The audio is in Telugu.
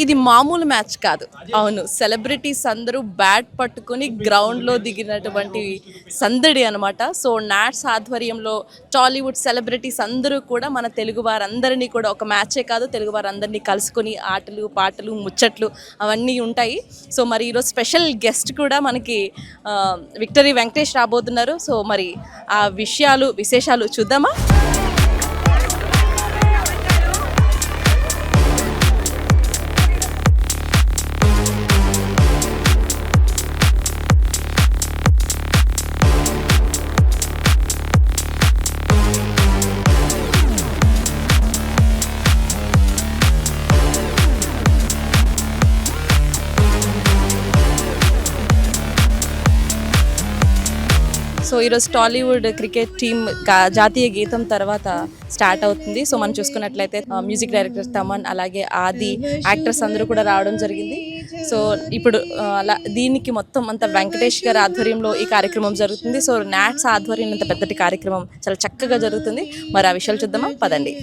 ఇది మామూలు మ్యాచ్ కాదు. అవును, సెలబ్రిటీస్ అందరూ బ్యాట్ పట్టుకొని గ్రౌండ్లో దిగినటువంటి సందడి అనమాట. సో నాట్స్ ఆధ్వర్యంలో టాలీవుడ్ సెలబ్రిటీస్ అందరూ కూడా మన తెలుగు వారందరినీ కూడా ఒక మ్యాచే కాదు, తెలుగు వారందరినీ కలుసుకొని ఆటలు పాటలు ముచ్చట్లు అవన్నీ ఉంటాయి. సో మరి ఈరోజు స్పెషల్ గెస్ట్ కూడా మనకి విక్టరీ వెంకటేష్ రాబోతున్నారు. సో మరి ఆ విశేషాలు చూద్దామా? సో ఈరోజు టాలీవుడ్ క్రికెట్ టీమ్ జాతీయ గీతం తర్వాత స్టార్ట్ అవుతుంది. సో మనం చూసుకున్నట్లయితే మ్యూజిక్ డైరెక్టర్ తమన్, అలాగే ఆది, యాక్టర్స్ అందరూ కూడా రావడం జరిగింది. సో ఇప్పుడు అలా దీనికి మొత్తం అంతా వెంకటేష్ గారి ఆధ్వర్యంలో ఈ కార్యక్రమం జరుగుతుంది. సో నాట్స్ ఆధ్వర్యంలో ఇంత పెద్దటి కార్యక్రమం చాలా చక్కగా జరుగుతుంది. మరి ఆ విషయాలు చూద్దామా, పదండి.